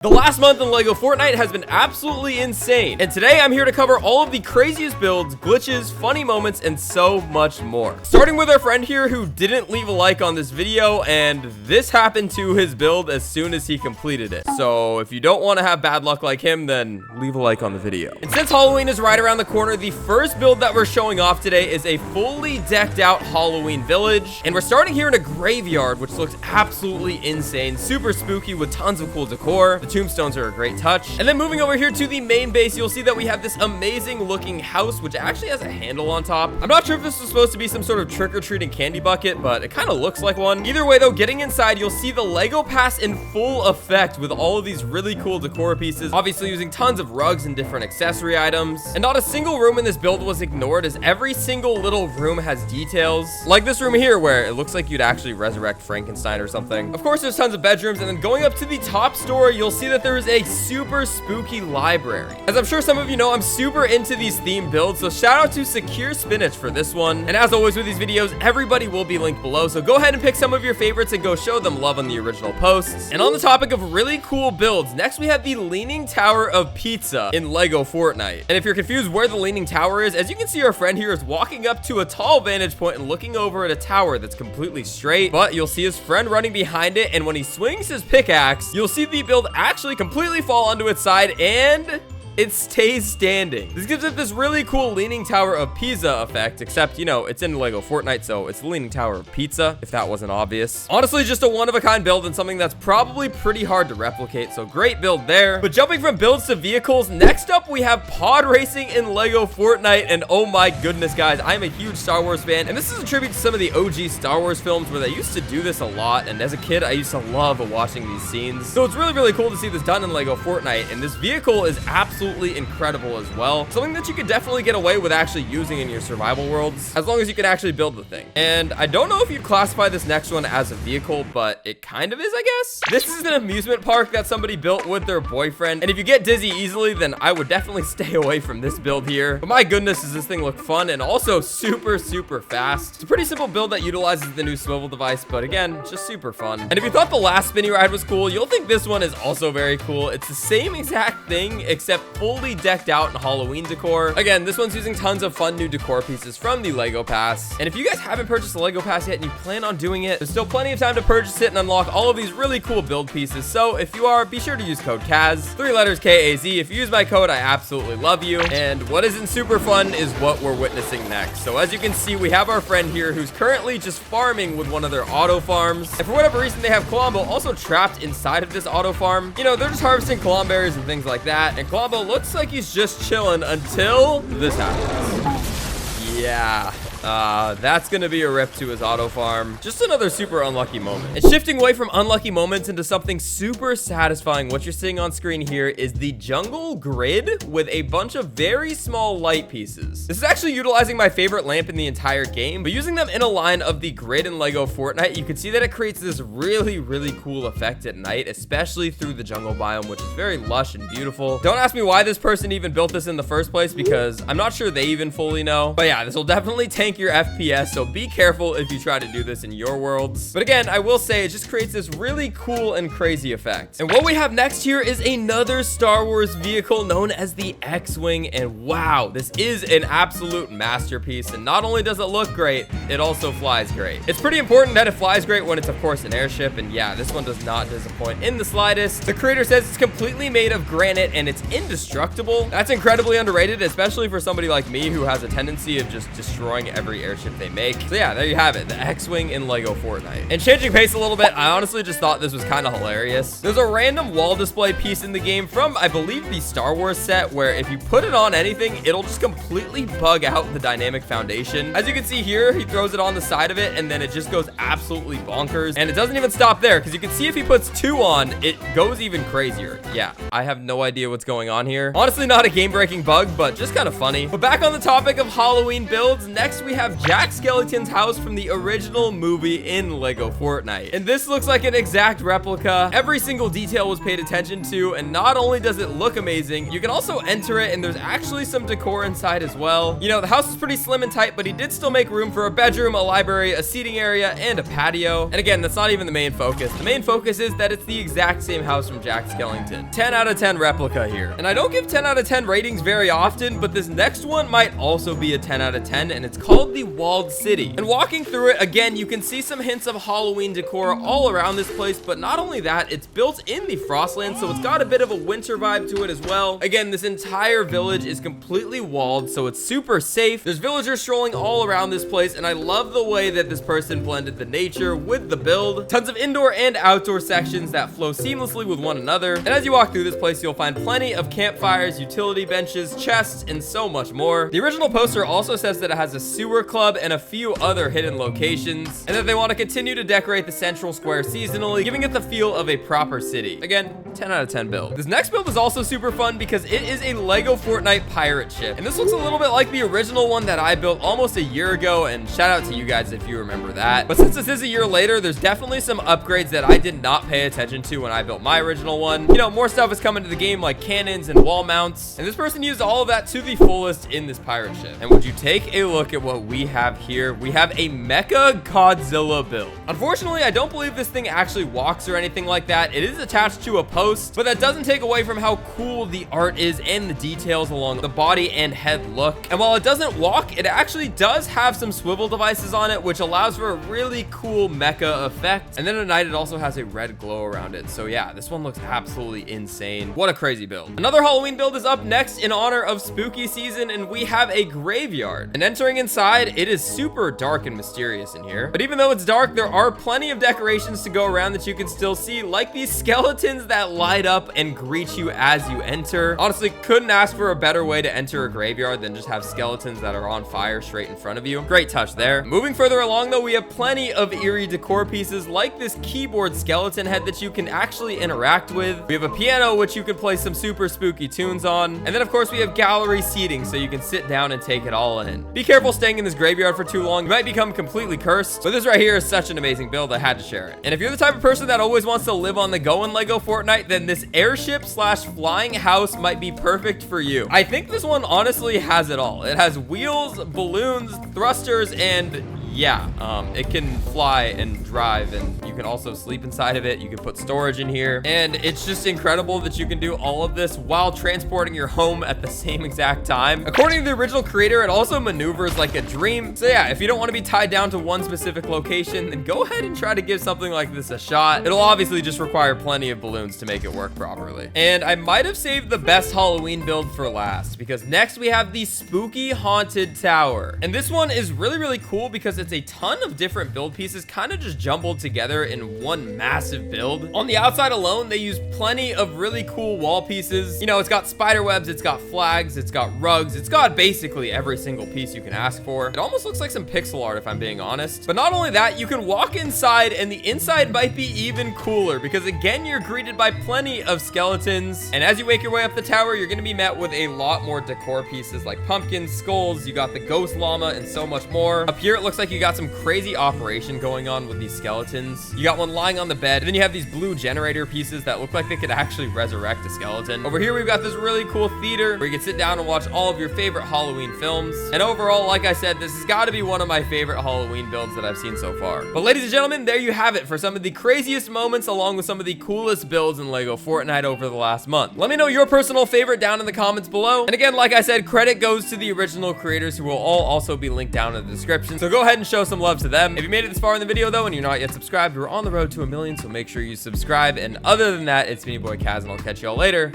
The last month in LEGO Fortnite has been absolutely insane, and today I'm here to cover all of the craziest builds, glitches, funny moments, and so much more. Starting with our friend here who didn't leave a like on this video, and this happened to his build as soon as he completed it. So if you don't want to have bad luck like him, then leave a like on the video. And since Halloween is right around the corner, the first build that we're showing off today is a fully decked out Halloween village, and we're starting here in a graveyard, which looks absolutely insane, super spooky with tons of cool decor. The tombstones are a great touch. And then moving over here to the main base, you'll see that we have this amazing looking house, which actually has a handle on top. I'm not sure if this was supposed to be some sort of trick-or-treating candy bucket, but it kind of looks like one. Either way though, getting inside, you'll see the Lego pass in full effect with all of these really cool decor pieces, obviously using tons of rugs and different accessory items. And not a single room in this build was ignored, as every single little room has details. Like this room here, where it looks like you'd actually resurrect Frankenstein or something. Of course, there's tons of bedrooms, and then going up to the top story, you'll see that there is a super spooky library. As I'm sure some of you know, I'm super into these theme builds, so shout out to Secure Spinach for this one. And as always with these videos, everybody will be linked below, so go ahead and pick some of your favorites and go show them love on the original posts. And on the topic of really cool builds, next we have the Leaning Tower of Pizza in LEGO Fortnite. And if you're confused where the Leaning Tower is, as you can see, our friend here is walking up to a tall vantage point and looking over at a tower that's completely straight, but you'll see his friend running behind it, and when he swings his pickaxe, you'll see the build actually completely fall onto its side, and it stays standing. This gives it this really cool Leaning Tower of Pisa effect, except, you know, it's in LEGO Fortnite, so it's the Leaning Tower of Pizza, if that wasn't obvious. Honestly, just a one-of-a-kind build and something that's probably pretty hard to replicate, so great build there. But jumping from builds to vehicles, next up we have pod racing in LEGO Fortnite, and oh my goodness, guys, I'm a huge Star Wars fan, and this is a tribute to some of the OG Star Wars films where they used to do this a lot, and as a kid, I used to love watching these scenes. So it's really, really cool to see this done in LEGO Fortnite, and this vehicle is absolutely incredible as well. Something that you could definitely get away with actually using in your survival worlds, as long as you can actually build the thing. And I don't know if you classify this next one as a vehicle, but it kind of is, I guess. This is an amusement park that somebody built with their boyfriend, and if you get dizzy easily, then I would definitely stay away from this build here. But my goodness, does this thing look fun and also super, super fast. It's a pretty simple build that utilizes the new swivel device, but again, just super fun. And if you thought the last spinny ride was cool, you'll think this one is also very cool. It's the same exact thing, except fully decked out in Halloween decor. Again, this one's using tons of fun new decor pieces from the Lego Pass. And if you guys haven't purchased the Lego Pass yet and you plan on doing it, there's still plenty of time to purchase it and unlock all of these really cool build pieces. So if you are, be sure to use code KAZ, 3 letters KAZ. If you use my code, I absolutely love you. And what isn't super fun is what we're witnessing next. So as you can see, we have our friend here who's currently just farming with one of their auto farms. And for whatever reason, they have KLOMBO also trapped inside of this auto farm. You know, they're just harvesting KLOMBerries and things like that. And KLOMBO looks like he's just chilling until this happens. Yeah. That's gonna be a rip to his auto farm. Just another super unlucky moment. And shifting away from unlucky moments into something super satisfying, what you're seeing on screen here is the jungle grid with a bunch of very small light pieces. This is actually utilizing my favorite lamp in the entire game, but using them in a line of the grid in LEGO Fortnite, you can see that it creates this really, really cool effect at night, especially through the jungle biome, which is very lush and beautiful. Don't ask me why this person even built this in the first place, because I'm not sure they even fully know. But yeah, this will definitely tank your FPS, so be careful if you try to do this in your worlds. But again, I will say it just creates this really cool and crazy effect. And what we have next here is another Star Wars vehicle known as the X-wing, and wow, this is an absolute masterpiece. And not only does it look great, it also flies great. It's pretty important that it flies great when it's of course an airship, and yeah, this one does not disappoint in the slightest. The creator says it's completely made of granite and it's indestructible. That's incredibly underrated, especially for somebody like me who has a tendency of just destroying every airship they make. So yeah, there you have it, the X-wing in LEGO Fortnite. And changing pace a little bit, I honestly just thought this was kind of hilarious. There's a random wall display piece in the game from, I believe, the Star Wars set, where if you put it on anything, it'll just completely bug out the dynamic foundation. As you can see here, he throws it on the side of it, and then it just goes absolutely bonkers. And it doesn't even stop there, because you can see if he puts 2 on, it goes even crazier. Yeah, I have no idea what's going on here. Honestly, not a game-breaking bug, but just kind of funny. But back on the topic of Halloween builds, next we we have Jack Skellington's house from the original movie in Lego Fortnite. And this looks like an exact replica. Every single detail was paid attention to, and not only does it look amazing, you can also enter it, and there's actually some decor inside as well. You know, the house is pretty slim and tight, but he did still make room for a bedroom, a library, a seating area, and a patio. And again, that's not even the main focus. The main focus is that it's the exact same house from Jack Skellington. 10 out of 10 replica here. And I don't give 10 out of 10 ratings very often, but this next one might also be a 10 out of 10, and it's called the Walled City. And walking through it, again, you can see some hints of Halloween decor all around this place, but not only that, it's built in the Frostland, so it's got a bit of a winter vibe to it as well. Again, this entire village is completely walled, so it's super safe. There's villagers strolling all around this place, and I love the way that this person blended the nature with the build. Tons of indoor and outdoor sections that flow seamlessly with one another. And as you walk through this place, you'll find plenty of campfires, utility benches, chests, and so much more. The original poster also says that it has a sewer club and a few other hidden locations, and that they want to continue to decorate the central square seasonally, giving it the feel of a proper city. Again, 10 out of 10 build. This next build is also super fun because it is a Lego Fortnite pirate ship, and this looks a little bit like the original one that I built almost a year ago, and shout out to you guys if you remember that. But since this is a year later, there's definitely some upgrades that I did not pay attention to when I built my original one. You know, more stuff is coming to the game like cannons and wall mounts, and this person used all of that to the fullest in this pirate ship. And would you take a look at what we have here? We have a Mecha Godzilla build. Unfortunately, I don't believe this thing actually walks or anything like that. It is attached to a post, but that doesn't take away from how cool the art is and the details along the body and head look. And while it doesn't walk, it actually does have some swivel devices on it, which allows for a really cool mecha effect. And then at night, it also has a red glow around it. So yeah, this one looks absolutely insane. What a crazy build. Another Halloween build is up next in honor of spooky season, and we have a graveyard. And entering inside, it is super dark and mysterious in here. But even though it's dark, there are plenty of decorations to go around that you can still see, like these skeletons that light up and greet you as you enter. Honestly, couldn't ask for a better way to enter a graveyard than just have skeletons that are on fire straight in front of you. Great touch there. Moving further along though, we have plenty of eerie decor pieces like this keyboard skeleton head that you can actually interact with. We have a piano which you can play some super spooky tunes on. And then of course we have gallery seating so you can sit down and take it all in. Be careful staying in this graveyard for too long. You might become completely cursed. But this right here is such an amazing build, I had to share it. And if you're the type of person that always wants to live on the go in Lego Fortnite, then this airship slash flying house might be perfect for you. I think this one honestly has it all. It has wheels, balloons, thrusters, and yeah, it can fly and drive, and you can also sleep inside of it. You can put storage in here, and it's just incredible that you can do all of this while transporting your home at the same exact time. According to the original creator, it also maneuvers like a dream. So yeah, if you don't want to be tied down to one specific location, then go ahead and try to give something like this a shot. It'll obviously just require plenty of balloons to make it work properly. And I might have saved the best Halloween build for last, because next we have the Spooky Haunted Tower. And this one is really, really cool because it's a ton of different build pieces kind of just jumbled together in one massive build. On the outside alone, they use plenty of really cool wall pieces. You know, it's got spider webs, it's got flags, it's got rugs, it's got basically every single piece you can ask for. It almost looks like some pixel art if I'm being honest. But not only that, you can walk inside, and the inside might be even cooler because again, you're greeted by plenty of skeletons. And as you make your way up the tower, you're gonna be met with a lot more decor pieces like pumpkins, skulls, you got the ghost llama, and so much more. Up here, it looks like you got some crazy operation going on with these skeletons. You got one lying on the bed, and then you have these blue generator pieces that look like they could actually resurrect a skeleton. Over here, we've got this really cool theater where you can sit down and watch all of your favorite Halloween films. And overall, like I said, this has got to be one of my favorite Halloween builds that I've seen so far. But ladies and gentlemen, there you have it for some of the craziest moments along with some of the coolest builds in Lego Fortnite over the last month. Let me know your personal favorite down in the comments below. And again, like I said, credit goes to the original creators who will all also be linked down in the description. So go ahead and show some love to them. If you made it this far in the video though and you're not yet subscribed, we're on the road to 1 million, so make sure you subscribe. And other than that, it's me, your boy Kaz, and I'll catch y'all later.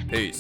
Peace.